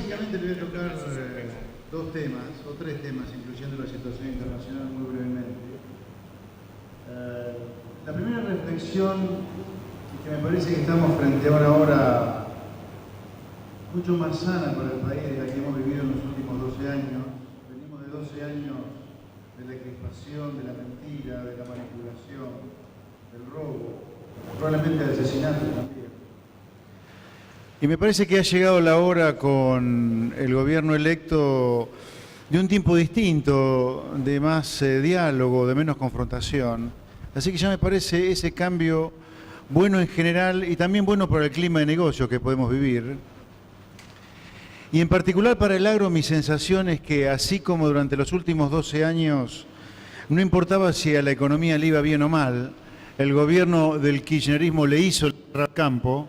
básicamente le voy a tocar dos temas, o tres temas, incluyendo la situación internacional muy brevemente. La primera reflexión, que me parece que estamos frente a una hora mucho más sana para el país de la que hemos vivido en los últimos 12 años. Venimos de 12 años de la crispación, de la mentira, de la manipulación, del robo, probablemente del asesinato también. Y me parece que ha llegado la hora con el gobierno electo de un tiempo distinto, de más diálogo, de menos confrontación. Así que ya me parece ese cambio bueno en general y también bueno para el clima de negocio que podemos vivir. Y en particular para el agro, mi sensación es que así como durante los últimos 12 años no importaba si a la economía le iba bien o mal, el gobierno del kirchnerismo le hizo el campo.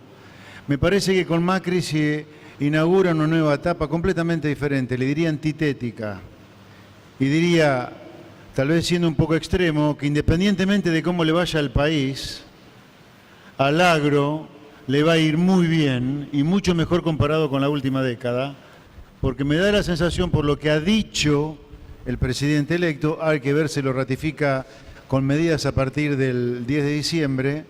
Me parece que con Macri se inaugura una nueva etapa completamente diferente, le diría antitética. Y diría, tal vez siendo un poco extremo, que independientemente de cómo le vaya al país, al agro le va a ir muy bien y mucho mejor comparado con la última década, porque me da la sensación, por lo que ha dicho el presidente electo, hay que ver si lo ratifica con medidas a partir del 10 de diciembre,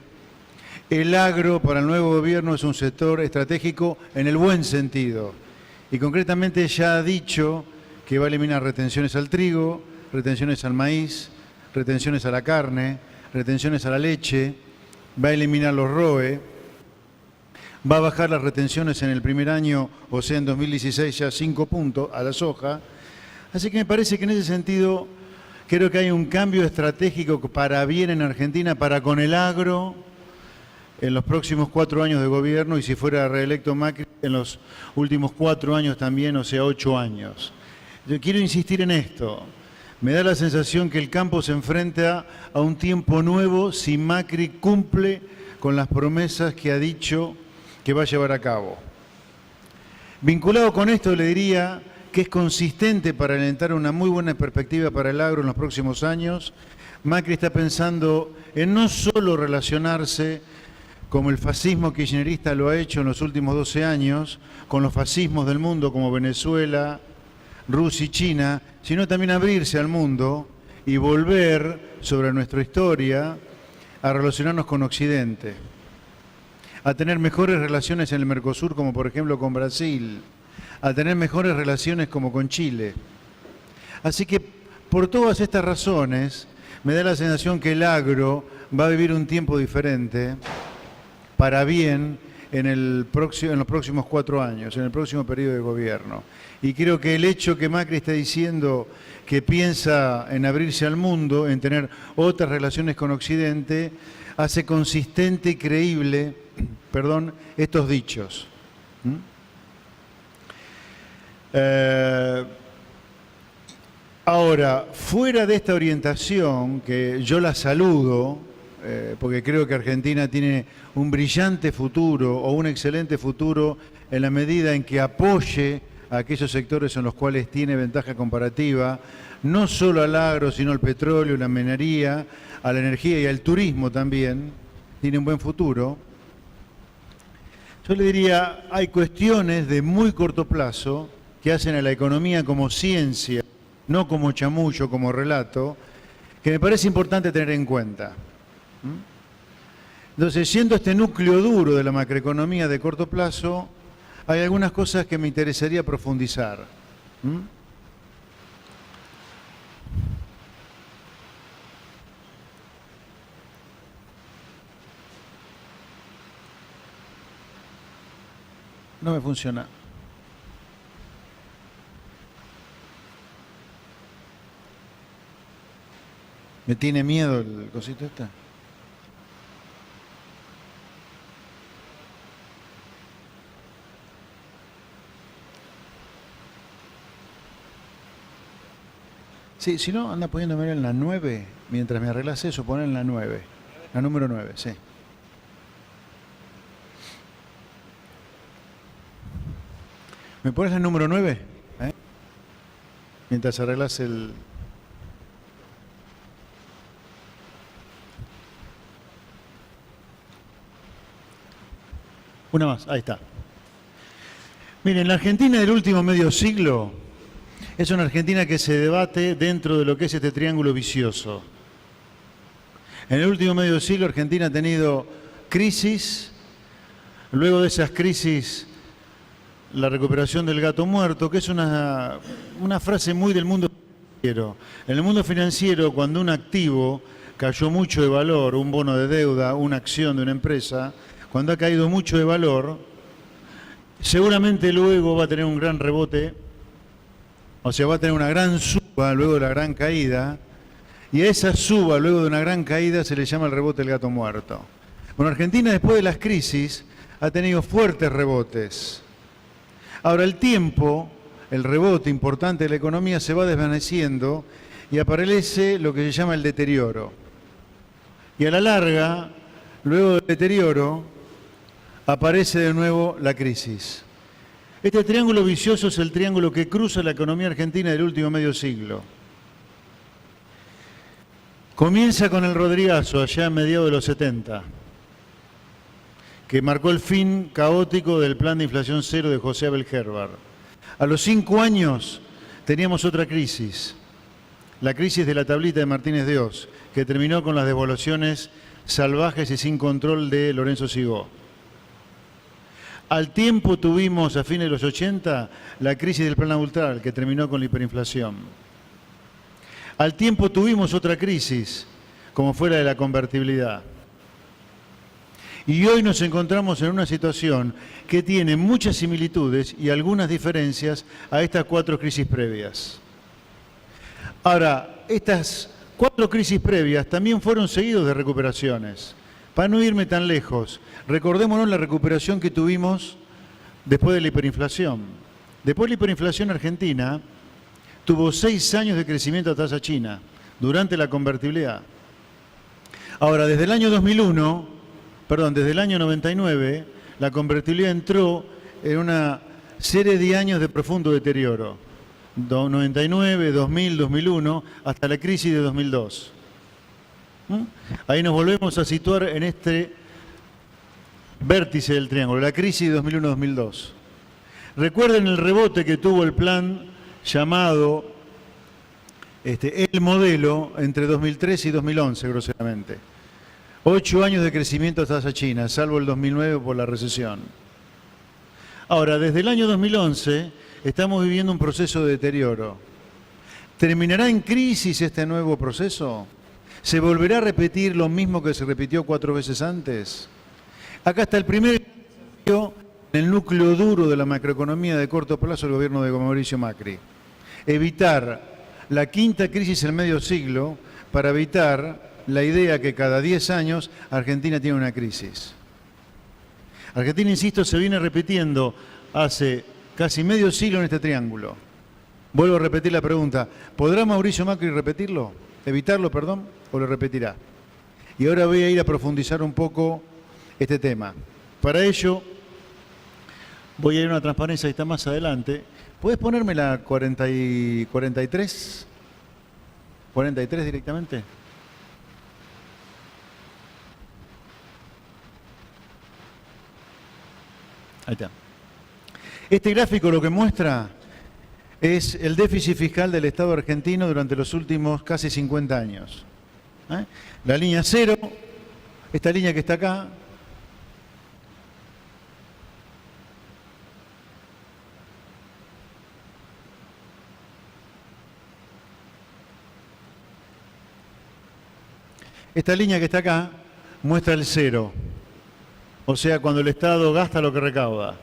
el agro para el nuevo gobierno es un sector estratégico en el buen sentido. Y concretamente ya ha dicho que va a eliminar retenciones al trigo, retenciones al maíz, retenciones a la carne, retenciones a la leche, va a eliminar los ROE, va a bajar las retenciones en el primer año, o sea, en 2016 ya 5 puntos a la soja. Así que me parece que en ese sentido creo que hay un cambio estratégico para bien en Argentina, para con el agro, en los próximos 4 años de gobierno, y si fuera reelecto Macri, en los últimos 4 años también, o sea, 8 años. Yo quiero insistir en esto. Me da la sensación que el campo se enfrenta a un tiempo nuevo si Macri cumple con las promesas que ha dicho que va a llevar a cabo. Vinculado con esto, le diría que es consistente para alentar una muy buena perspectiva para el agro en los próximos años. Macri está pensando en no solo relacionarse como el fascismo kirchnerista lo ha hecho en los últimos 12 años, con los fascismos del mundo como Venezuela, Rusia y China, sino también abrirse al mundo y volver sobre nuestra historia a relacionarnos con Occidente, a tener mejores relaciones en el Mercosur, como por ejemplo con Brasil, a tener mejores relaciones como con Chile. Así que por todas estas razones me da la sensación que el agro va a vivir un tiempo diferente, para bien en los próximos 4 años, en el próximo periodo de gobierno. Y creo que el hecho que Macri está diciendo que piensa en abrirse al mundo, en tener otras relaciones con Occidente, hace consistente y creíble, estos dichos. Ahora, fuera de esta orientación, que yo la saludo, porque creo que Argentina tiene un brillante futuro o un excelente futuro en la medida en que apoye a aquellos sectores en los cuales tiene ventaja comparativa, no solo al agro, sino al petróleo, la minería, a la energía y al turismo también, tiene un buen futuro. Yo le diría, hay cuestiones de muy corto plazo que hacen a la economía como ciencia, no como chamullo, como relato, que me parece importante tener en cuenta. Entonces, siendo este núcleo duro de la macroeconomía de corto plazo, hay algunas cosas que me interesaría profundizar. No me funciona. ¿Me tiene miedo el cosito este? Sí, si no, anda poniéndome en la 9, mientras me arreglas eso, poner en la 9. La número 9, sí. ¿Me pones el número 9? Mientras arreglas el... Una más, ahí está. Miren, la Argentina del último medio siglo es una Argentina que se debate dentro de lo que es este triángulo vicioso. En el último medio siglo Argentina ha tenido crisis, luego de esas crisis la recuperación del gato muerto, que es una frase muy del mundo financiero. En el mundo financiero, cuando un activo cayó mucho de valor, un bono de deuda, una acción de una empresa, cuando ha caído mucho de valor, seguramente luego va a tener un gran rebote, o sea, va a tener una gran suba luego de la gran caída, y a esa suba luego de una gran caída se le llama el rebote del gato muerto. Bueno, Argentina después de las crisis ha tenido fuertes rebotes. Ahora el tiempo, el rebote importante de la economía se va desvaneciendo y aparece lo que se llama el deterioro. Y a la larga, luego del deterioro, aparece de nuevo la crisis. Este triángulo vicioso es el triángulo que cruza la economía argentina del último medio siglo. Comienza con el Rodrigazo, allá a mediados de los 70, que marcó el fin caótico del plan de inflación cero de José Abel Herbar. A los 5 años teníamos otra crisis, la crisis de la tablita de Martínez de Oz, que terminó con las devaluaciones salvajes y sin control de Lorenzo Sigó. Al tiempo tuvimos, a fines de los 80, la crisis del plan Austral, que terminó con la hiperinflación. Al tiempo tuvimos otra crisis, como fue la de la convertibilidad. Y hoy nos encontramos en una situación que tiene muchas similitudes y algunas diferencias a estas 4 crisis previas. Ahora, estas 4 crisis previas también fueron seguidos de recuperaciones. Para no irme tan lejos, recordémonos la recuperación que tuvimos después de la hiperinflación. Después de la hiperinflación argentina tuvo 6 años de crecimiento a tasa china durante la convertibilidad. Ahora, desde el año 99, la convertibilidad entró en una serie de años de profundo deterioro. 99, 2000, 2001, hasta la crisis de 2002. Ahí nos volvemos a situar en este vértice del triángulo, la crisis de 2001-2002. Recuerden el rebote que tuvo el plan llamado el modelo entre 2003 y 2011, groseramente. 8 años de crecimiento a tasa china, salvo el 2009 por la recesión. Ahora, desde el año 2011 estamos viviendo un proceso de deterioro. ¿Terminará en crisis este nuevo proceso? ¿Se volverá a repetir lo mismo que se repitió 4 veces antes? Acá está el primer desafío en el núcleo duro de la macroeconomía de corto plazo del gobierno de Mauricio Macri. Evitar la 5ª crisis en medio siglo para evitar la idea que cada 10 años Argentina tiene una crisis. Argentina, insisto, se viene repitiendo hace casi medio siglo en este triángulo. Vuelvo a repetir la pregunta, ¿podrá Mauricio Macri repetirlo? ¿Evitarlo, perdón? ¿O lo repetirá? Y ahora voy a ir a profundizar un poco este tema. Para ello, voy a ir a una transparencia que está más adelante. ¿Puedes ponerme la 43? ¿43 directamente? Ahí está. Este gráfico lo que muestra es el déficit fiscal del Estado argentino durante los últimos casi 50 años. La línea 0, esta línea que está acá, muestra el 0. O sea, cuando el Estado gasta lo que recauda.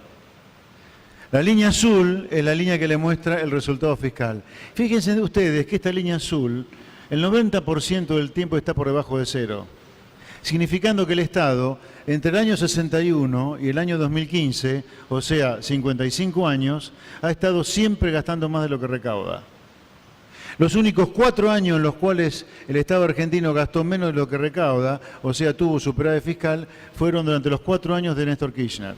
La línea azul es la línea que le muestra el resultado fiscal. Fíjense ustedes que esta línea azul, el 90% del tiempo está por debajo de 0. Significando que el Estado, entre el año 61 y el año 2015, o sea, 55 años, ha estado siempre gastando más de lo que recauda. Los únicos 4 años en los cuales el Estado argentino gastó menos de lo que recauda, o sea, tuvo superávit fiscal, fueron durante los 4 años de Néstor Kirchner.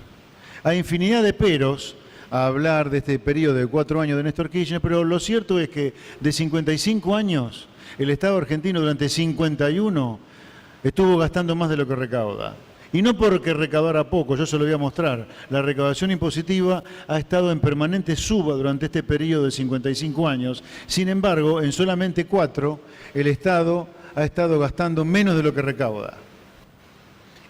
Hay infinidad de peros a hablar de este periodo de 4 años de Néstor Kirchner, pero lo cierto es que de 55 años, el Estado argentino durante 51 estuvo gastando más de lo que recauda. Y no porque recaudara poco, yo se lo voy a mostrar. La recaudación impositiva ha estado en permanente suba durante este periodo de 55 años. Sin embargo, en solamente 4, el Estado ha estado gastando menos de lo que recauda.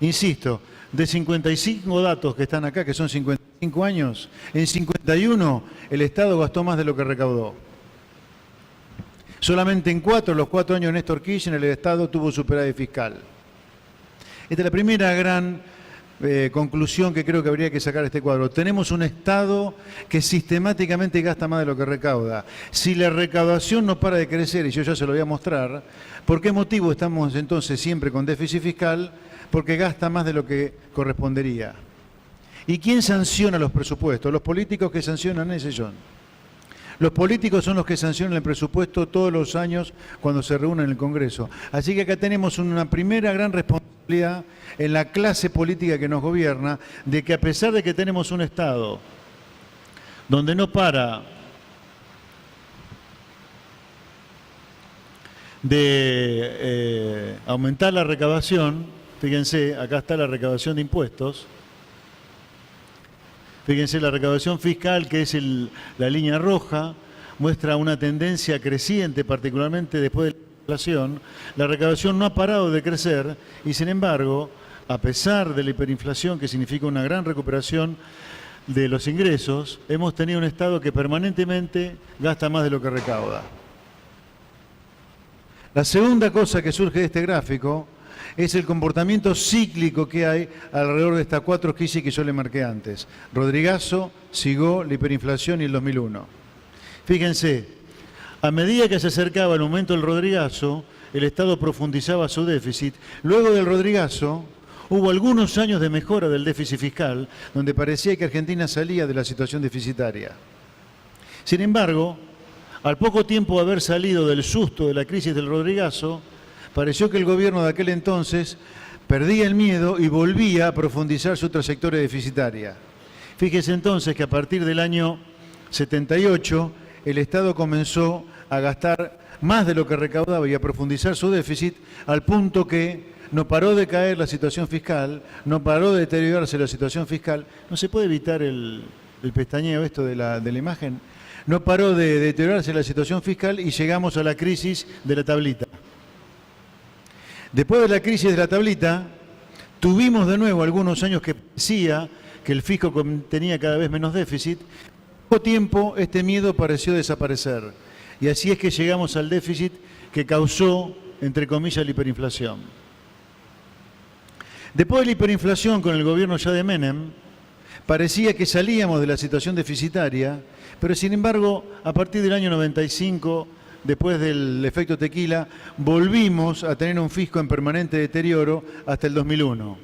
Insisto, de 55 datos que están acá, que son 55 años, en 51 el Estado gastó más de lo que recaudó. Solamente en 4, los 4 años de Néstor Kirchner, el Estado tuvo superávit fiscal. Esta es la primera gran conclusión que creo que habría que sacar de este cuadro. Tenemos un Estado que sistemáticamente gasta más de lo que recauda. Si la recaudación no para de crecer, y yo ya se lo voy a mostrar, ¿por qué motivo estamos entonces siempre con déficit fiscal? Porque gasta más de lo que correspondería. ¿Y quién sanciona los presupuestos? Los políticos que sancionan ese son. Los políticos son los que sancionan el presupuesto todos los años cuando se reúnen en el Congreso. Así que acá tenemos una primera gran responsabilidad en la clase política que nos gobierna, de que a pesar de que tenemos un Estado donde no para de aumentar la recaudación, fíjense, acá está la recaudación de impuestos. Fíjense, la recaudación fiscal, que es la línea roja, muestra una tendencia creciente, particularmente después de la inflación. La recaudación no ha parado de crecer y, sin embargo, a pesar de la hiperinflación, que significa una gran recuperación de los ingresos, hemos tenido un Estado que permanentemente gasta más de lo que recauda. La segunda cosa que surge de este gráfico es el comportamiento cíclico que hay alrededor de estas 4 crisis que yo le marqué antes. Rodrigazo, Sigó, la hiperinflación y el 2001. Fíjense, a medida que se acercaba el momento del Rodrigazo, el Estado profundizaba su déficit. Luego del Rodrigazo, hubo algunos años de mejora del déficit fiscal, donde parecía que Argentina salía de la situación deficitaria. Sin embargo, al poco tiempo de haber salido del susto de la crisis del Rodrigazo, pareció que el gobierno de aquel entonces perdía el miedo y volvía a profundizar su trayectoria deficitaria. Fíjese entonces que a partir del año 78 el Estado comenzó a gastar más de lo que recaudaba y a profundizar su déficit, al punto que no paró de caer la situación fiscal, no paró de deteriorarse la situación fiscal. ¿No se puede evitar el pestañeo esto de la imagen? No paró de deteriorarse la situación fiscal y llegamos a la crisis de la tablita. Después de la crisis de la tablita, tuvimos de nuevo algunos años que parecía que el fisco tenía cada vez menos déficit. En poco tiempo este miedo pareció desaparecer. Y así es que llegamos al déficit que causó, entre comillas, la hiperinflación. Después de la hiperinflación con el gobierno ya de Menem, parecía que salíamos de la situación deficitaria, pero sin embargo, a partir del año 95, después del efecto tequila, volvimos a tener un fisco en permanente deterioro hasta el 2001.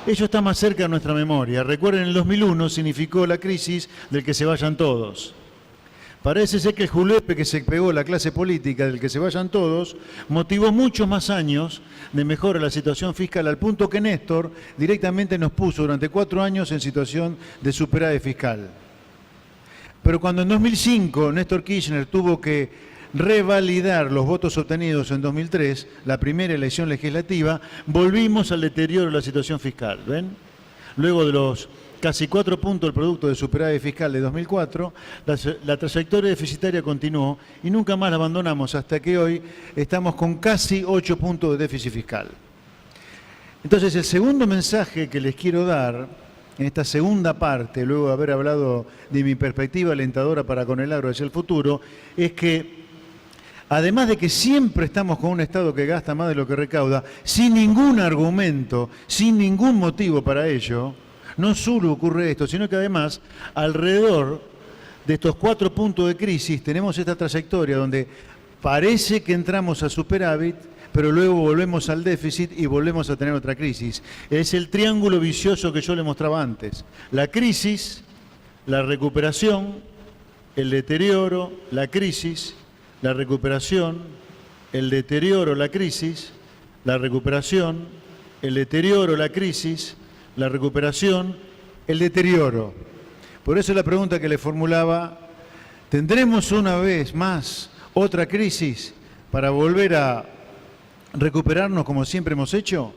Ello está más cerca de nuestra memoria. Recuerden, el 2001 significó la crisis del que se vayan todos. Parece ser que el julepe que se pegó la clase política del que se vayan todos motivó muchos más años de mejora de la situación fiscal, al punto que Néstor directamente nos puso durante 4 años en situación de superávit fiscal. Pero cuando en 2005 Néstor Kirchner tuvo que revalidar los votos obtenidos en 2003, la primera elección legislativa, volvimos al deterioro de la situación fiscal. ¿Ven? Luego de los casi 4 puntos del producto de superávit fiscal de 2004, la trayectoria deficitaria continuó y nunca más la abandonamos hasta que hoy estamos con casi 8 puntos de déficit fiscal. Entonces, el segundo mensaje que les quiero dar en esta segunda parte, luego de haber hablado de mi perspectiva alentadora para con el agro hacia el futuro, es que además de que siempre estamos con un Estado que gasta más de lo que recauda, sin ningún argumento, sin ningún motivo para ello, no solo ocurre esto, sino que además, alrededor de estos 4 puntos de crisis, tenemos esta trayectoria donde parece que entramos a superávit, pero luego volvemos al déficit y volvemos a tener otra crisis. Es el triángulo vicioso que yo le mostraba antes. La crisis, la recuperación, el deterioro, la crisis, la recuperación, el deterioro, la crisis, la recuperación, el deterioro, la crisis, la recuperación, el deterioro. Por eso la pregunta que le formulaba, ¿tendremos una vez más otra crisis para volver a recuperarnos como siempre hemos hecho?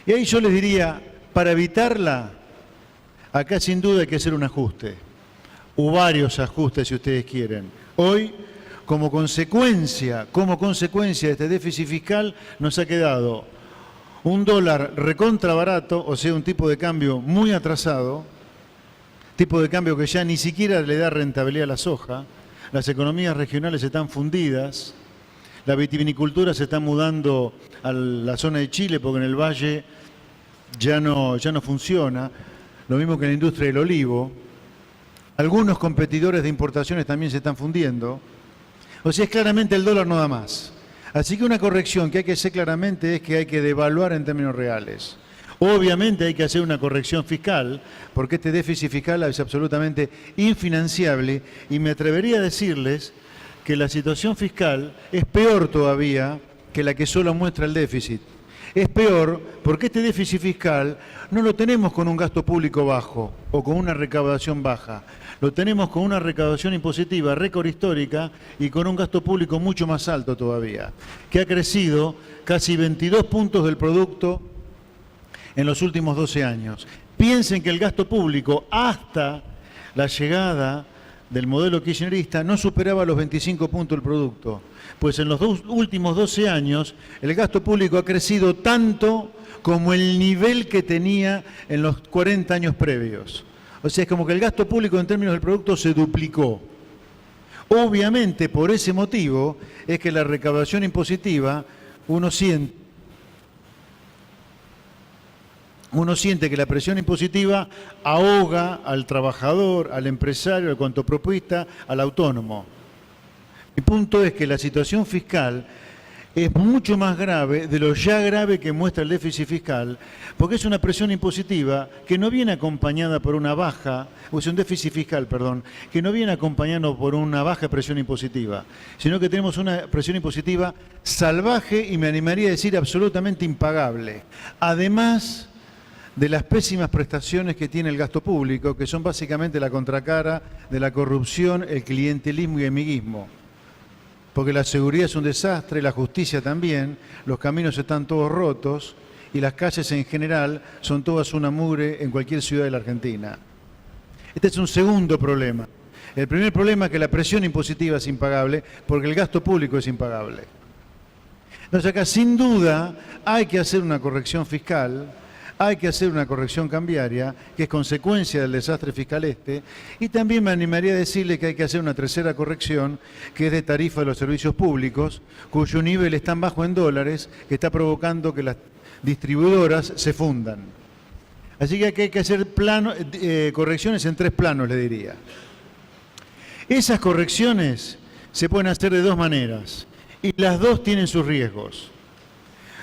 Y ahí yo les diría, para evitarla, acá sin duda hay que hacer un ajuste, o varios ajustes si ustedes quieren. Hoy, como consecuencia de este déficit fiscal, nos ha quedado un dólar recontra barato, o sea, un tipo de cambio muy atrasado, tipo de cambio que ya ni siquiera le da rentabilidad a la soja, las economías regionales están fundidas, la vitivinicultura se está mudando a la zona de Chile porque en el valle ya no funciona, lo mismo que en la industria del olivo. Algunos competidores de importaciones también se están fundiendo. O sea, es claramente el dólar no da más. Así que una corrección que hay que hacer claramente es que hay que devaluar en términos reales. Obviamente hay que hacer una corrección fiscal, porque este déficit fiscal es absolutamente infinanciable, y me atrevería a decirles que la situación fiscal es peor todavía que la que solo muestra el déficit. Es peor porque este déficit fiscal no lo tenemos con un gasto público bajo o con una recaudación baja. Lo tenemos con una recaudación impositiva récord histórica y con un gasto público mucho más alto todavía, que ha crecido casi 22 puntos del producto en los últimos 12 años. Piensen que el gasto público hasta la llegada del modelo kirchnerista no superaba los 25 puntos del producto. Pues en los últimos 12 años el gasto público ha crecido tanto como el nivel que tenía en los 40 años previos. O sea, es como que el gasto público en términos del producto se duplicó. Obviamente, por ese motivo, es que la recaudación impositiva, uno siente que la presión impositiva ahoga al trabajador, al empresario, al cuantopropista, al autónomo. Mi punto es que la situación fiscal es mucho más grave de lo ya grave que muestra el déficit fiscal, porque es una presión impositiva que no viene acompañada por una baja, o es un déficit fiscal, perdón, que no viene acompañado por una baja presión impositiva, sino que tenemos una presión impositiva salvaje y me animaría a decir absolutamente impagable. Además de las pésimas prestaciones que tiene el gasto público, que son básicamente la contracara de la corrupción, el clientelismo y el amiguismo. Porque la seguridad es un desastre, la justicia también, los caminos están todos rotos y las calles en general son todas una mugre en cualquier ciudad de la Argentina. Este es un segundo problema. El primer problema es que la presión impositiva es impagable porque el gasto público es impagable. Entonces acá sin duda hay que hacer una corrección fiscal, hay que hacer una corrección cambiaria, que es consecuencia del desastre fiscal y también me animaría a decirle que hay que hacer una tercera corrección, que es de tarifa de los servicios públicos, cuyo nivel es tan bajo en dólares que está provocando que las distribuidoras se fundan. Así que hay que hacer correcciones en 3 planos, le diría. Esas correcciones se pueden hacer de 2 maneras, y las 2 tienen sus riesgos.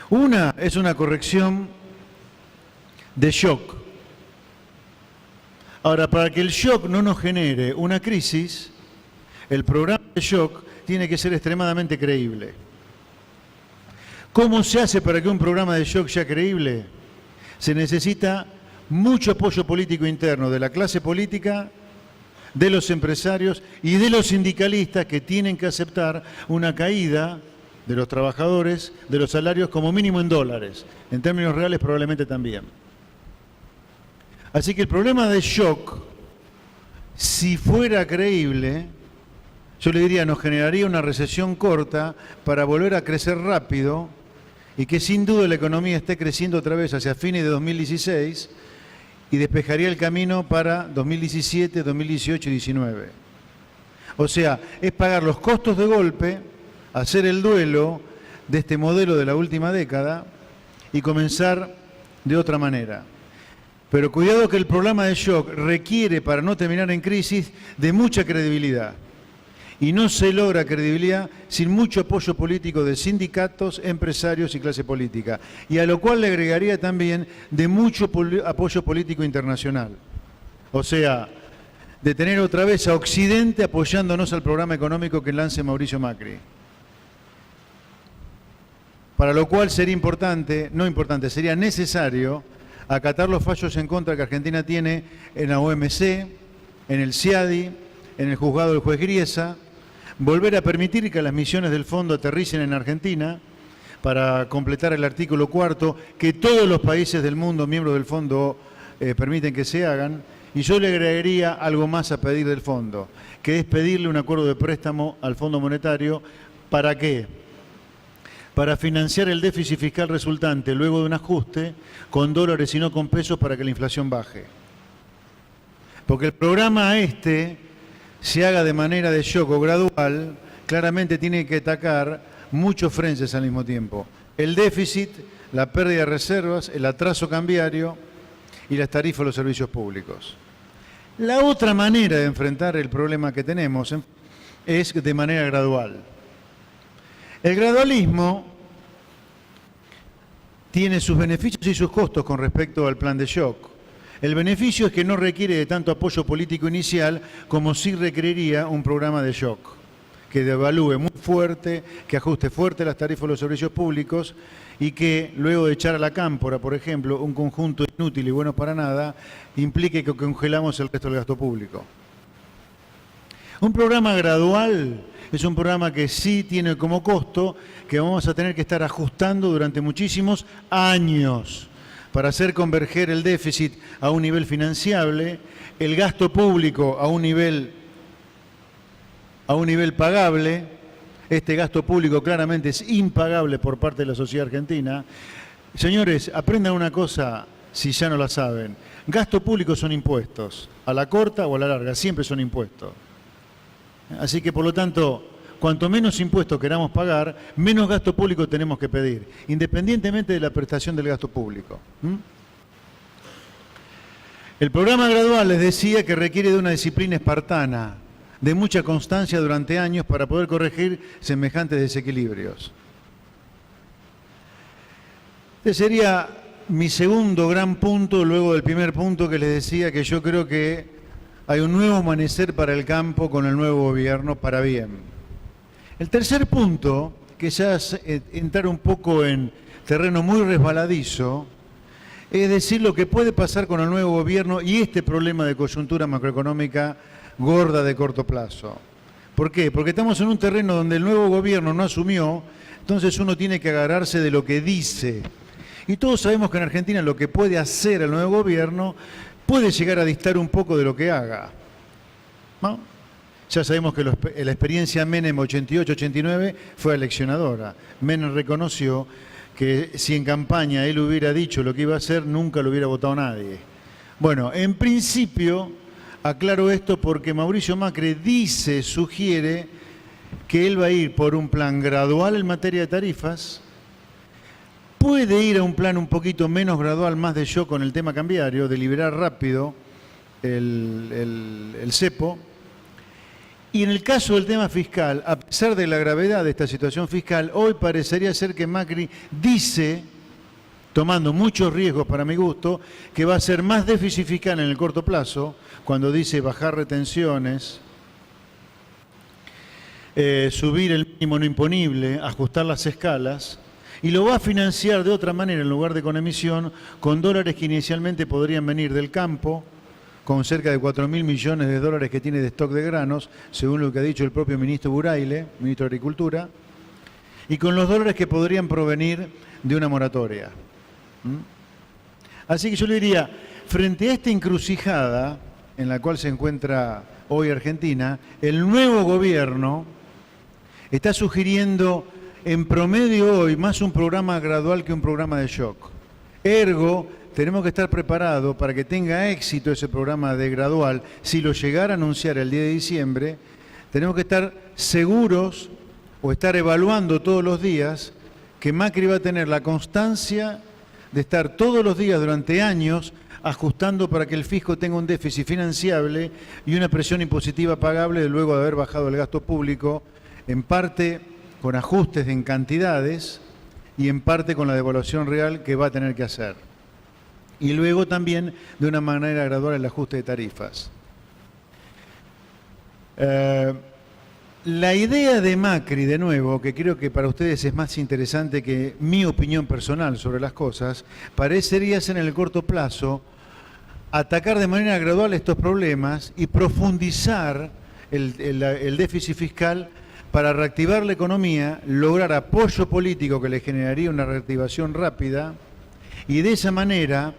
Una es una corrección de shock. Ahora, para que el shock no nos genere una crisis, el programa de shock tiene que ser extremadamente creíble. ¿Cómo se hace para que un programa de shock sea creíble? Se necesita mucho apoyo político interno de la clase política, de los empresarios y de los sindicalistas, que tienen que aceptar una caída de los trabajadores, de los salarios como mínimo en dólares, en términos reales probablemente también. Así que el problema de shock, si fuera creíble, yo le diría, nos generaría una recesión corta para volver a crecer rápido y que sin duda la economía esté creciendo otra vez hacia fines de 2016 y despejaría el camino para 2017, 2018 y 2019. O sea, es pagar los costos de golpe, hacer el duelo de este modelo de la última década y comenzar de otra manera. Pero cuidado que el programa de shock requiere, para no terminar en crisis, de mucha credibilidad. Y no se logra credibilidad sin mucho apoyo político de sindicatos, empresarios y clase política. Y a lo cual le agregaría también de mucho apoyo político internacional. O sea, de tener otra vez a Occidente apoyándonos al programa económico que lance Mauricio Macri. Para lo cual sería sería necesario acatar los fallos en contra que Argentina tiene en la OMC, en el CIADI, en el juzgado del juez Griesa, volver a permitir que las misiones del fondo aterricen en Argentina, para completar el artículo 4, que todos los países del mundo, miembros del fondo, permiten que se hagan. Y yo le agregaría algo más a pedir del fondo, que es pedirle un acuerdo de préstamo al Fondo Monetario. ¿Para qué? Para financiar el déficit fiscal resultante luego de un ajuste con dólares y no con pesos para que la inflación baje. Porque el programa se haga de manera de shock o gradual, claramente tiene que atacar muchos frentes al mismo tiempo. El déficit, la pérdida de reservas, el atraso cambiario y las tarifas de los servicios públicos. La otra manera de enfrentar el problema que tenemos es de manera gradual. El gradualismo tiene sus beneficios y sus costos con respecto al plan de shock. El beneficio es que no requiere de tanto apoyo político inicial como sí requeriría un programa de shock, que devalúe muy fuerte, que ajuste fuerte las tarifas de los servicios públicos y que luego de echar a la cámpora, por ejemplo, un conjunto inútil y bueno para nada, implique que congelamos el resto del gasto público. Un programa gradual es un programa que sí tiene como costo que vamos a tener que estar ajustando durante muchísimos años para hacer converger el déficit a un nivel financiable, el gasto público a un nivel pagable. Este gasto público claramente es impagable por parte de la sociedad argentina. Señores, aprendan una cosa si ya no la saben. Gasto público son impuestos, a la corta o a la larga, siempre son impuestos. Así que, por lo tanto, cuanto menos impuestos queramos pagar, menos gasto público tenemos que pedir, independientemente de la prestación del gasto público. El programa gradual, les decía, que requiere de una disciplina espartana, de mucha constancia durante años para poder corregir semejantes desequilibrios. Este sería mi segundo gran punto, luego del primer punto que les decía, que yo creo que hay un nuevo amanecer para el campo con el nuevo gobierno para bien. El tercer punto, que ya es entrar un poco en terreno muy resbaladizo, es decir, lo que puede pasar con el nuevo gobierno y este problema de coyuntura macroeconómica gorda de corto plazo. ¿Por qué? Porque estamos en un terreno donde el nuevo gobierno no asumió, entonces uno tiene que agarrarse de lo que dice. Y todos sabemos que en Argentina lo que puede hacer el nuevo gobierno puede llegar a distar un poco de lo que haga, ¿no? Ya sabemos que la experiencia Menem 88-89 fue aleccionadora. Menem reconoció que si en campaña él hubiera dicho lo que iba a hacer, nunca lo hubiera votado nadie. Bueno, en principio, aclaro esto porque Mauricio Macri sugiere que él va a ir por un plan gradual en materia de tarifas, puede ir a un plan un poquito menos gradual, más de shock con el tema cambiario, de liberar rápido el cepo. Y en el caso del tema fiscal, a pesar de la gravedad de esta situación fiscal, hoy parecería ser que Macri dice, tomando muchos riesgos para mi gusto, que va a ser más déficit fiscal en el corto plazo, cuando dice bajar retenciones, subir el mínimo no imponible, ajustar las escalas, y lo va a financiar de otra manera, en lugar de con emisión, con dólares que inicialmente podrían venir del campo, con cerca de 4.000 millones de dólares que tiene de stock de granos, según lo que ha dicho el propio ministro Buraile, ministro de Agricultura, y con los dólares que podrían provenir de una moratoria. Así que yo le diría, frente a esta encrucijada en la cual se encuentra hoy Argentina, el nuevo gobierno está sugiriendo en promedio hoy más un programa gradual que un programa de shock. Ergo, tenemos que estar preparados para que tenga éxito ese programa de gradual. Si lo llegara a anunciar el 10 de diciembre, tenemos que estar seguros o estar evaluando todos los días que Macri va a tener la constancia de estar todos los días durante años ajustando para que el fisco tenga un déficit financiable y una presión impositiva pagable luego de haber bajado el gasto público, en parte con ajustes en cantidades y en parte con la devaluación real que va a tener que hacer. Y luego también de una manera gradual el ajuste de tarifas. La idea de Macri, de nuevo, que creo que para ustedes es más interesante que mi opinión personal sobre las cosas, parecería ser en el corto plazo atacar de manera gradual estos problemas y profundizar el déficit fiscal para reactivar la economía, lograr apoyo político que le generaría una reactivación rápida y de esa manera,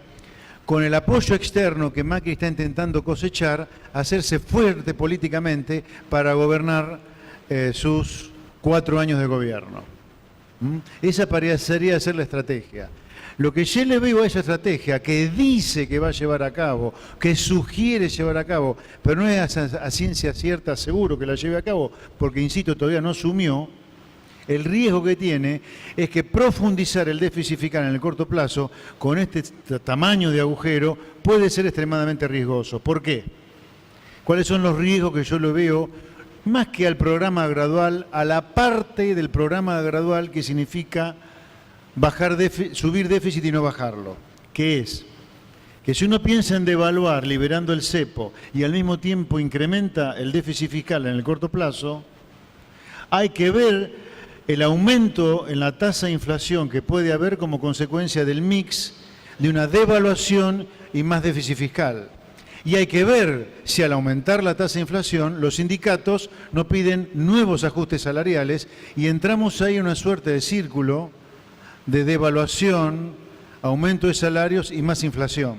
con el apoyo externo que Macri está intentando cosechar, hacerse fuerte políticamente para gobernar sus 4 años de gobierno. Esa parecería ser la estrategia. Lo que yo le veo a esa estrategia, que dice que va a llevar a cabo, que sugiere llevar a cabo, pero no es a ciencia cierta seguro que la lleve a cabo, porque, insisto, todavía no asumió, el riesgo que tiene es que profundizar el déficit fiscal en el corto plazo, con este tamaño de agujero, puede ser extremadamente riesgoso. ¿Por qué? ¿Cuáles son los riesgos que yo lo veo? Más que al programa gradual, a la parte del programa gradual que significa subir déficit y no bajarlo, que es que si uno piensa en devaluar liberando el cepo y al mismo tiempo incrementa el déficit fiscal en el corto plazo, hay que ver el aumento en la tasa de inflación que puede haber como consecuencia del mix de una devaluación y más déficit fiscal. Y hay que ver si al aumentar la tasa de inflación los sindicatos no piden nuevos ajustes salariales y entramos ahí en una suerte de círculo de devaluación, aumento de salarios y más inflación.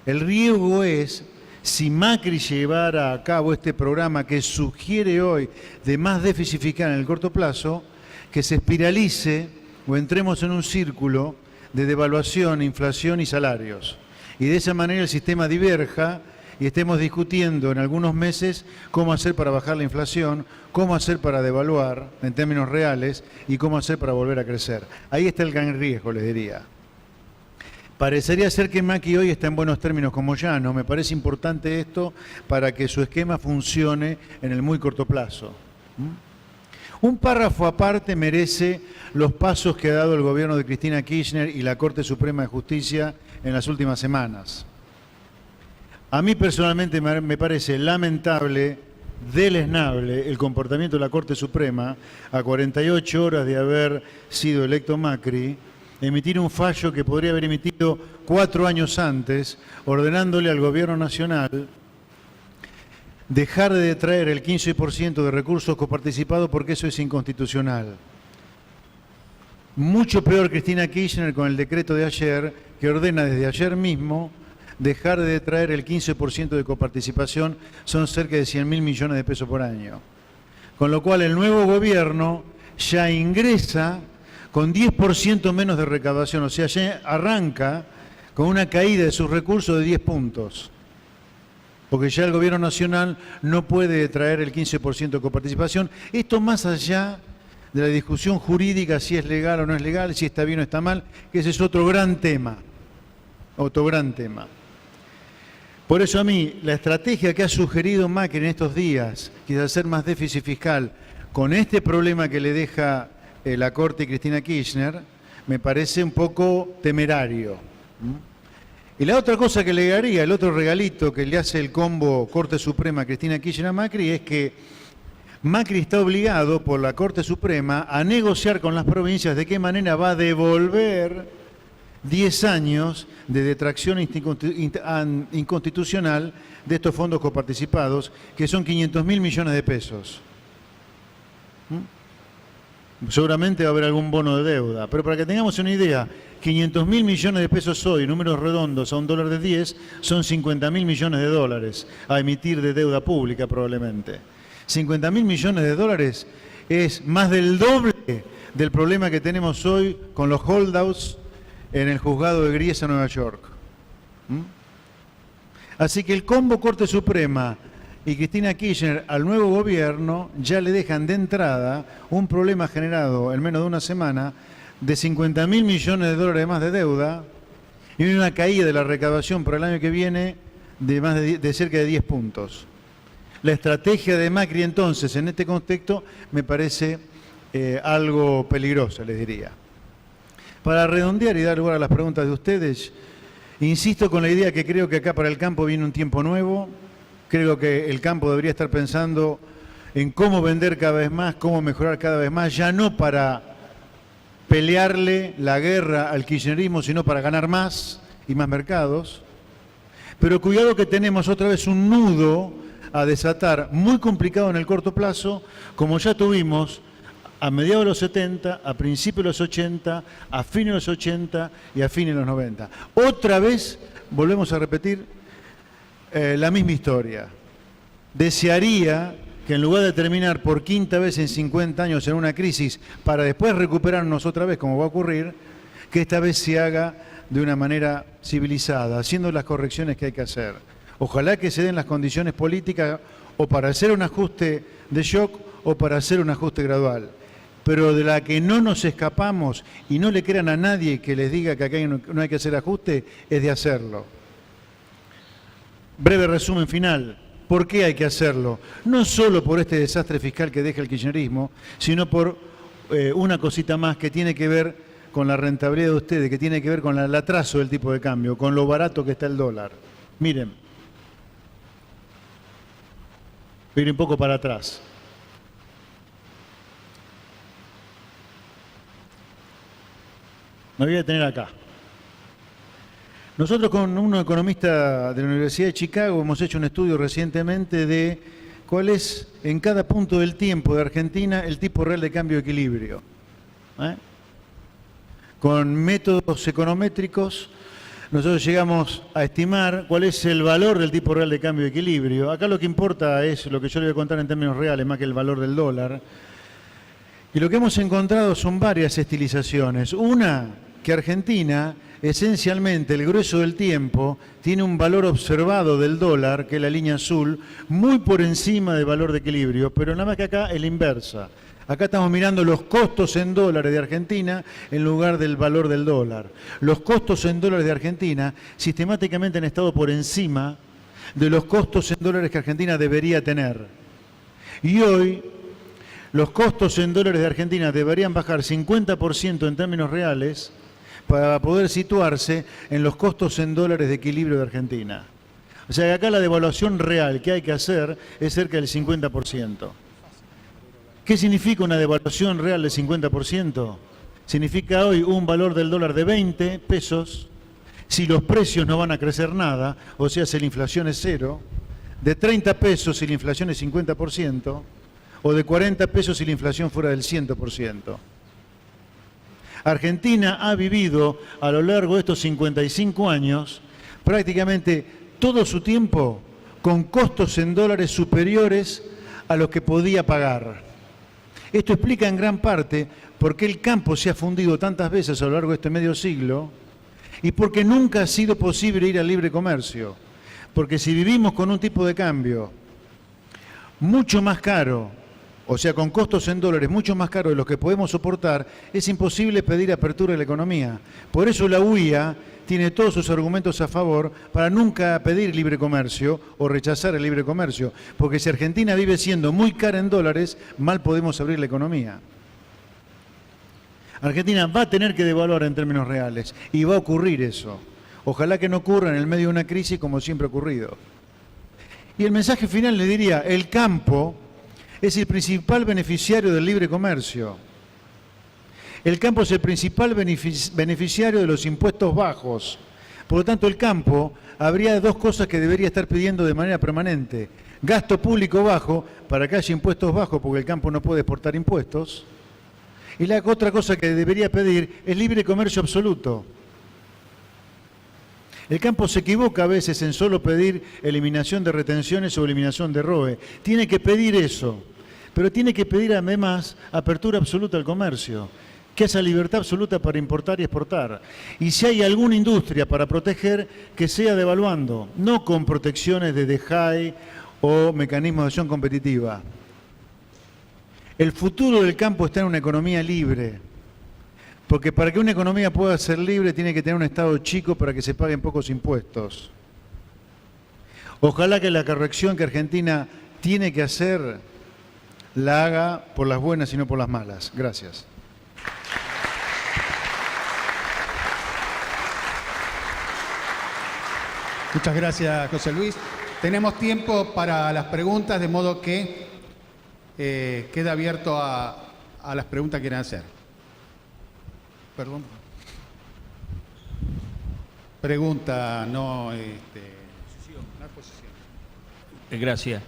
El riesgo es, si Macri llevara a cabo este programa que sugiere hoy de más déficit fiscal en el corto plazo, que se espiralice o entremos en un círculo de devaluación, inflación y salarios. Y de esa manera el sistema diverja y estemos discutiendo en algunos meses cómo hacer para bajar la inflación, cómo hacer para devaluar en términos reales y cómo hacer para volver a crecer. Ahí está el gran riesgo, les diría. Parecería ser que Macri hoy está en buenos términos como Llano. Me parece importante esto para que su esquema funcione en el muy corto plazo. Un párrafo aparte merece los pasos que ha dado el gobierno de Cristina Kirchner y la Corte Suprema de Justicia en las últimas semanas. A mí personalmente me parece lamentable, deleznable, el comportamiento de la Corte Suprema a 48 horas de haber sido electo Macri, emitir un fallo que podría haber emitido 4 años antes, ordenándole al Gobierno Nacional dejar de detraer el 15% de recursos coparticipados porque eso es inconstitucional. Mucho peor Cristina Kirchner con el decreto de ayer, que ordena desde ayer mismo dejar de detraer el 15% de coparticipación, son cerca de 100.000 millones de pesos por año. Con lo cual el nuevo gobierno ya ingresa con 10% menos de recaudación, o sea, ya arranca con una caída de sus recursos de 10 puntos. Porque ya el gobierno nacional no puede traer el 15% de coparticipación. Esto más allá de la discusión jurídica, si es legal o no es legal, si está bien o está mal, que ese es otro gran tema. Otro gran tema. Por eso a mí, la estrategia que ha sugerido Macri en estos días, que es hacer más déficit fiscal, con este problema que le deja la Corte y Cristina Kirchner, me parece un poco temerario. Y la otra cosa que le haría, el otro regalito que le hace el combo Corte Suprema Cristina Kirchner a Macri, es que Macri está obligado por la Corte Suprema a negociar con las provincias de qué manera va a devolver 10 años de detracción inconstitucional de estos fondos coparticipados, que son 500.000 millones de pesos. Seguramente va a haber algún bono de deuda, pero para que tengamos una idea, 500.000 millones de pesos hoy, números redondos a $1 de 10, son 50.000 millones de dólares a emitir de deuda pública probablemente. 50.000 millones de dólares es más del doble del problema que tenemos hoy con los holdouts en el juzgado de Griesa, Nueva York. Así que el combo Corte Suprema y Cristina Kirchner al nuevo gobierno ya le dejan de entrada un problema generado en menos de una semana de 50.000 millones de dólares más de deuda y una caída de la recaudación para el año que viene de cerca de 10 puntos. La estrategia de Macri entonces en este contexto me parece algo peligrosa, les diría. Para redondear y dar lugar a las preguntas de ustedes, insisto con la idea que creo que acá para el campo viene un tiempo nuevo. Creo que el campo debería estar pensando en cómo vender cada vez más, cómo mejorar cada vez más, ya no para pelearle la guerra al kirchnerismo, sino para ganar más y más mercados. Pero cuidado que tenemos otra vez un nudo a desatar, muy complicado en el corto plazo, como ya tuvimos a mediados de los 70, a principios de los 80, a fines de los 80 y a fines de los 90. Otra vez volvemos a repetir la misma historia. Desearía que en lugar de terminar por quinta vez en 50 años en una crisis para después recuperarnos otra vez, como va a ocurrir, que esta vez se haga de una manera civilizada, haciendo las correcciones que hay que hacer. Ojalá que se den las condiciones políticas o para hacer un ajuste de shock o para hacer un ajuste gradual. Pero de la que no nos escapamos y no le crean a nadie que les diga que acá no hay que hacer ajuste, es de hacerlo. Breve resumen final. ¿Por qué hay que hacerlo? No solo por este desastre fiscal que deja el kirchnerismo, sino por una cosita más que tiene que ver con la rentabilidad de ustedes, que tiene que ver con el atraso del tipo de cambio, con lo barato que está el dólar. Miren, voy a ir un poco para atrás. Me voy a detener acá. Nosotros con un economista de la Universidad de Chicago hemos hecho un estudio recientemente de cuál es en cada punto del tiempo de Argentina el tipo real de cambio de equilibrio. Con métodos econométricos nosotros llegamos a estimar cuál es el valor del tipo real de cambio de equilibrio. Acá lo que importa es lo que yo le voy a contar en términos reales, más que el valor del dólar. Y lo que hemos encontrado son varias estilizaciones. Una, que Argentina, esencialmente, el grueso del tiempo, tiene un valor observado del dólar, que es la línea azul, muy por encima del valor de equilibrio, pero nada más que acá es la inversa. Acá estamos mirando los costos en dólares de Argentina en lugar del valor del dólar. Los costos en dólares de Argentina sistemáticamente han estado por encima de los costos en dólares que Argentina debería tener. Y hoy los costos en dólares de Argentina deberían bajar 50% en términos reales para poder situarse en los costos en dólares de equilibrio de Argentina. O sea que acá la devaluación real que hay que hacer es cerca del 50%. ¿Qué significa una devaluación real del 50%? Significa hoy un valor del dólar de 20 pesos, si los precios no van a crecer nada, o sea, si la inflación es cero, de 30 pesos si la inflación es 50%, o de 40 pesos si la inflación fuera del 100%. Argentina ha vivido a lo largo de estos 55 años prácticamente todo su tiempo con costos en dólares superiores a los que podía pagar. Esto explica en gran parte por qué el campo se ha fundido tantas veces a lo largo de este medio siglo y porque nunca ha sido posible ir al libre comercio. Porque si vivimos con un tipo de cambio mucho más caro, o sea, con costos en dólares mucho más caros de los que podemos soportar, es imposible pedir apertura de la economía. Por eso la UIA tiene todos sus argumentos a favor para nunca pedir libre comercio o rechazar el libre comercio. Porque si Argentina vive siendo muy cara en dólares, mal podemos abrir la economía. Argentina va a tener que devaluar en términos reales y va a ocurrir eso. Ojalá que no ocurra en el medio de una crisis como siempre ha ocurrido. Y el mensaje final le diría, el campo es el principal beneficiario del libre comercio. El campo es el principal beneficiario de los impuestos bajos. Por lo tanto, el campo habría dos cosas que debería estar pidiendo de manera permanente. Gasto público bajo, para que haya impuestos bajos, porque el campo no puede exportar impuestos. Y la otra cosa que debería pedir es libre comercio absoluto. El campo se equivoca a veces en solo pedir eliminación de retenciones o eliminación de ROE. Tiene que pedir eso, pero tiene que pedir además apertura absoluta al comercio, que haya libertad absoluta para importar y exportar. Y si hay alguna industria para proteger, que sea devaluando, no con protecciones de DEJAI o mecanismos de acción competitiva. El futuro del campo está en una economía libre. Porque para que una economía pueda ser libre tiene que tener un Estado chico para que se paguen pocos impuestos. Ojalá que la corrección que Argentina tiene que hacer la haga por las buenas y no por las malas. Gracias. Muchas gracias, José Luis. Tenemos tiempo para las preguntas, de modo que queda abierto a las preguntas que quieran hacer. Perdón. Pregunta, no exposición. Gracias.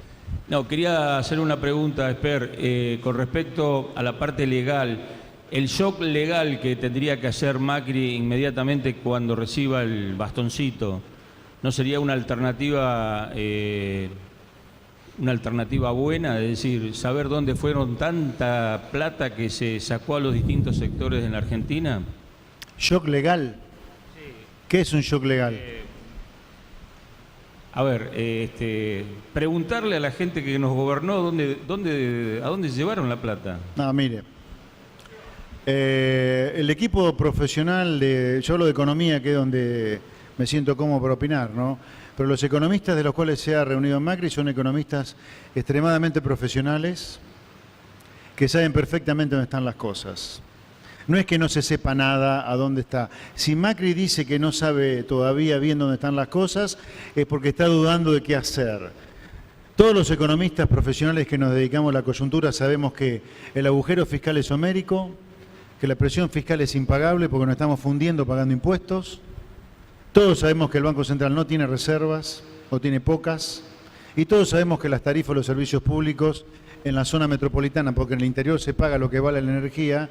No, quería hacer una pregunta, Esper, con respecto a la parte legal. El shock legal que tendría que hacer Macri inmediatamente cuando reciba el bastoncito, ¿no sería una alternativa buena? Es decir, saber dónde fueron tanta plata que se sacó a los distintos sectores en la Argentina. ¿Shock legal? Sí. ¿Qué es un shock legal? A ver, preguntarle a la gente que nos gobernó a dónde llevaron la plata. No, mire. El equipo profesional yo hablo de economía, que es donde me siento cómodo para opinar, ¿no? Pero los economistas de los cuales se ha reunido Macri son economistas extremadamente profesionales que saben perfectamente dónde están las cosas. No es que no se sepa nada a dónde está. Si Macri dice que no sabe todavía bien dónde están las cosas, es porque está dudando de qué hacer. Todos los economistas profesionales que nos dedicamos a la coyuntura sabemos que el agujero fiscal es homérico, que la presión fiscal es impagable porque nos estamos fundiendo pagando impuestos. Todos sabemos que el Banco Central no tiene reservas o tiene pocas. Y todos sabemos que las tarifas de los servicios públicos en la zona metropolitana, porque en el interior se paga lo que vale la energía,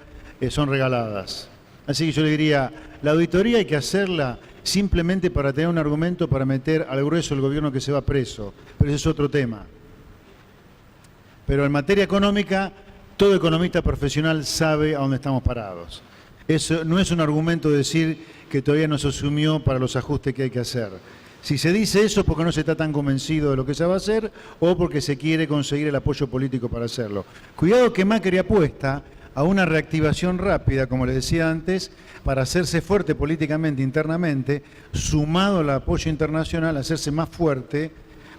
son regaladas. Así que yo le diría, la auditoría hay que hacerla simplemente para tener un argumento para meter al grueso del gobierno que se va preso. Pero ese es otro tema. Pero en materia económica, todo economista profesional sabe a dónde estamos parados. Eso no es un argumento decir que todavía no se asumió para los ajustes que hay que hacer. Si se dice eso porque no se está tan convencido de lo que se va a hacer o porque se quiere conseguir el apoyo político para hacerlo. Cuidado que Macri apuesta a una reactivación rápida, como les decía antes, para hacerse fuerte políticamente internamente, sumado al apoyo internacional, hacerse más fuerte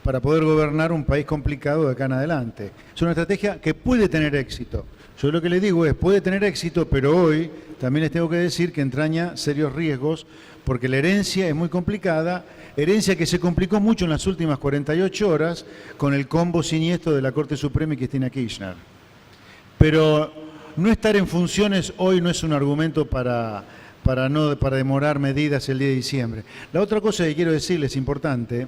para poder gobernar un país complicado de acá en adelante. Es una estrategia que puede tener éxito. Yo lo que le digo es, puede tener éxito, pero hoy también les tengo que decir que entraña serios riesgos, porque la herencia es muy complicada, herencia que se complicó mucho en las últimas 48 horas con el combo siniestro de la Corte Suprema y Cristina Kirchner. Pero no estar en funciones hoy no es un argumento para demorar medidas el día de diciembre. La otra cosa que quiero decirles, importante,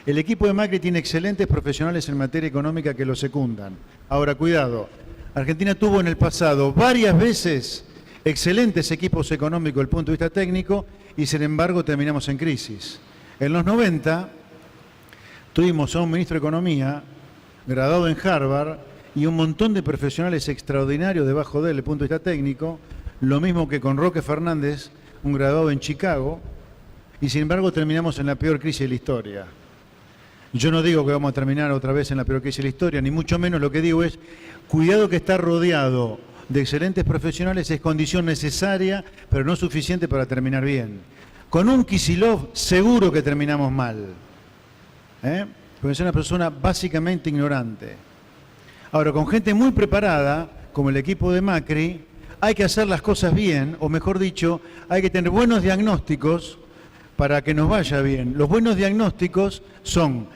el equipo de Macri tiene excelentes profesionales en materia económica que lo secundan. Ahora, cuidado, Argentina tuvo en el pasado varias veces excelentes equipos económicos desde el punto de vista técnico y sin embargo terminamos en crisis. En los 90 tuvimos a un ministro de Economía graduado en Harvard y un montón de profesionales extraordinarios debajo de él desde el punto de vista técnico, lo mismo que con Roque Fernández, un graduado en Chicago, y sin embargo terminamos en la peor crisis de la historia. Yo no digo que vamos a terminar otra vez en la peor crisis de la historia, ni mucho menos. Lo que digo es, cuidado que estar rodeado de excelentes profesionales es condición necesaria, pero no suficiente para terminar bien. Con un Kicillof seguro que terminamos mal, porque es una persona básicamente ignorante. Ahora, con gente muy preparada, como el equipo de Macri, hay que hacer las cosas bien, o mejor dicho, hay que tener buenos diagnósticos para que nos vaya bien. Los buenos diagnósticos son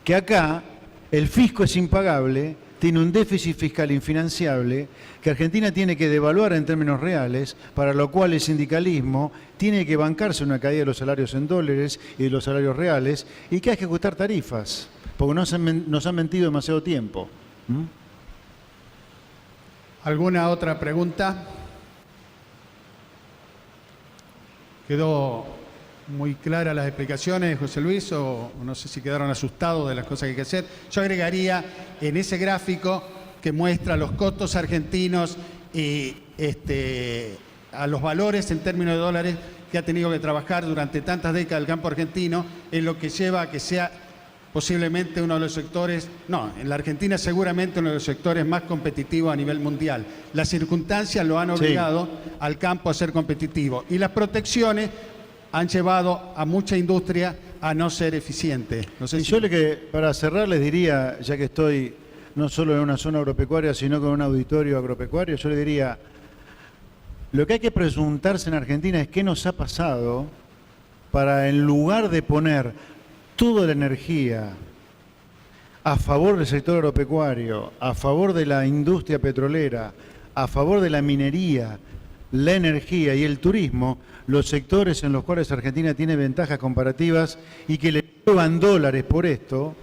que acá el fisco es impagable, tiene un déficit fiscal infinanciable, que Argentina tiene que devaluar en términos reales, para lo cual el sindicalismo tiene que bancarse una caída de los salarios en dólares y de los salarios reales, y que hay que ajustar tarifas, porque nos han mentido demasiado tiempo. ¿Alguna otra pregunta? ¿Quedó muy claras las explicaciones de José Luis o no sé si quedaron asustados de las cosas que hay que hacer? Yo agregaría en ese gráfico que muestra los costos argentinos y a los valores en términos de dólares que ha tenido que trabajar durante tantas décadas el campo argentino, en lo que lleva a que sea posiblemente uno de los sectores, no, en la Argentina seguramente uno de los sectores más competitivos a nivel mundial. Las circunstancias lo han obligado al campo a ser competitivo y las protecciones han llevado a mucha industria a no ser eficiente. No sé yo para cerrar les diría, ya que estoy no solo en una zona agropecuaria, sino con un auditorio agropecuario, yo le diría, lo que hay que preguntarse en Argentina es qué nos ha pasado para, en lugar de poner toda la energía a favor del sector agropecuario, a favor de la industria petrolera, a favor de la minería, la energía y el turismo, los sectores en los cuales Argentina tiene ventajas comparativas y que le llevan dólares por esto,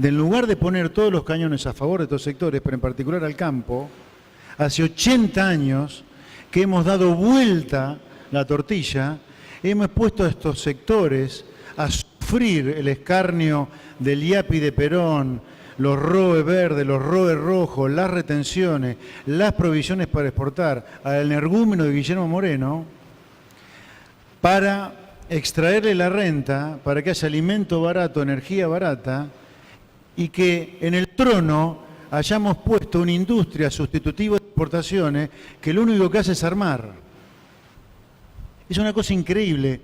en lugar de poner todos los cañones a favor de estos sectores, pero en particular al campo, hace 80 años que hemos dado vuelta la tortilla, hemos puesto a estos sectores a sufrir el escarnio del IAPI de Perón, los ROE verdes, los ROE rojos, las retenciones, las provisiones para exportar, al energúmeno de Guillermo Moreno, para extraerle la renta, para que haya alimento barato, energía barata, y que en el trono hayamos puesto una industria sustitutiva de exportaciones que lo único que hace es armar. Es una cosa increíble.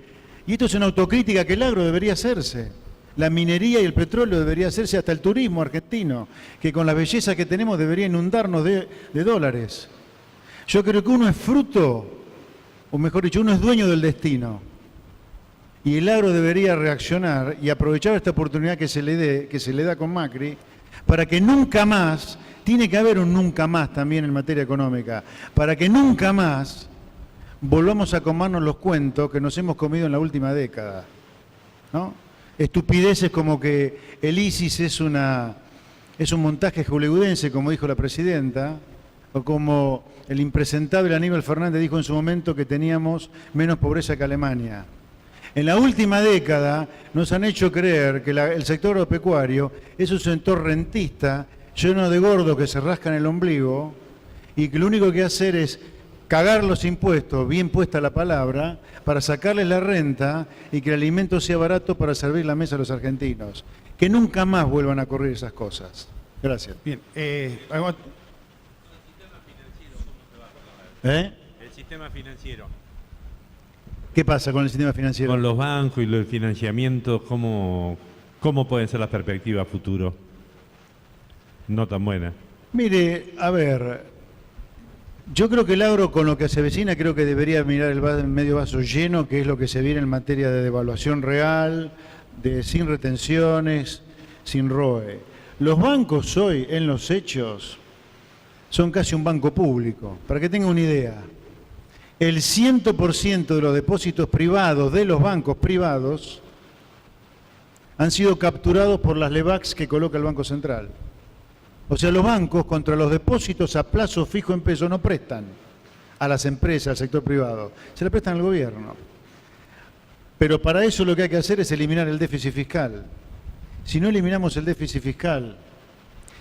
Y esto es una autocrítica que el agro debería hacerse. La minería y el petróleo debería hacerse, hasta el turismo argentino, que con la belleza que tenemos debería inundarnos de dólares. Yo creo que uno es fruto, o mejor dicho, uno es dueño del destino. Y el agro debería reaccionar y aprovechar esta oportunidad que se le da con Macri, para que nunca más, tiene que haber un nunca más también en materia económica, para que nunca más volvamos a comernos los cuentos que nos hemos comido en la última década, ¿no? Estupideces como que el ISIS es un montaje hollywoodense, como dijo la presidenta, o como el impresentable Aníbal Fernández dijo en su momento que teníamos menos pobreza que Alemania. En la última década nos han hecho creer que el sector agropecuario es un sector rentista, lleno de gordos que se rascan el ombligo, y que lo único que hacer es cagar los impuestos, bien puesta la palabra, para sacarles la renta y que el alimento sea barato para servir la mesa a los argentinos. Que nunca más vuelvan a ocurrir esas cosas. Gracias. Bien. El sistema financiero. ¿Qué pasa con el sistema financiero? Con los bancos y los financiamientos, ¿cómo pueden ser las perspectivas a futuro? No tan buenas. Mire, a ver, yo creo que el agro con lo que se avecina creo que debería mirar el medio vaso lleno, que es lo que se viene en materia de devaluación real, sin retenciones, sin ROE. Los bancos hoy, en los hechos, son casi un banco público. Para que tenga una idea, el 100% de los depósitos privados de los bancos privados han sido capturados por las LEVACs que coloca el Banco Central. O sea, los bancos contra los depósitos a plazo fijo en pesos no prestan a las empresas, al sector privado, se le prestan al gobierno. Pero para eso lo que hay que hacer es eliminar el déficit fiscal. Si no eliminamos el déficit fiscal,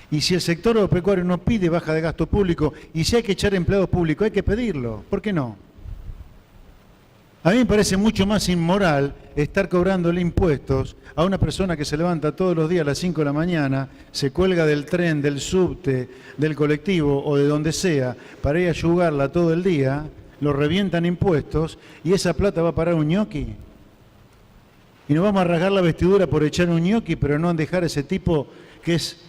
y si el sector agropecuario no pide baja de gasto público, y si hay que echar empleados públicos, hay que pedirlo. ¿Por qué no? A mí me parece mucho más inmoral estar cobrándole impuestos a una persona que se levanta todos los días a las 5 de la mañana, se cuelga del tren, del subte, del colectivo o de donde sea para ir a yugarla todo el día, lo revientan impuestos y esa plata va a parar un ñoqui. Y nos vamos a rasgar la vestidura por echar un ñoqui, pero no dejar a ese tipo que es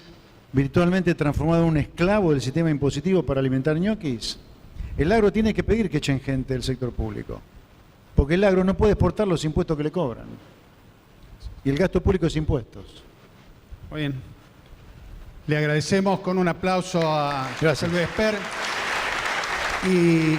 virtualmente transformado en un esclavo del sistema impositivo para alimentar ñoquis. El agro tiene que pedir que echen gente del sector público. Porque el agro no puede exportar los impuestos que le cobran. Y el gasto público es impuestos. Muy bien. Le agradecemos con un aplauso a José Luis Esper. Y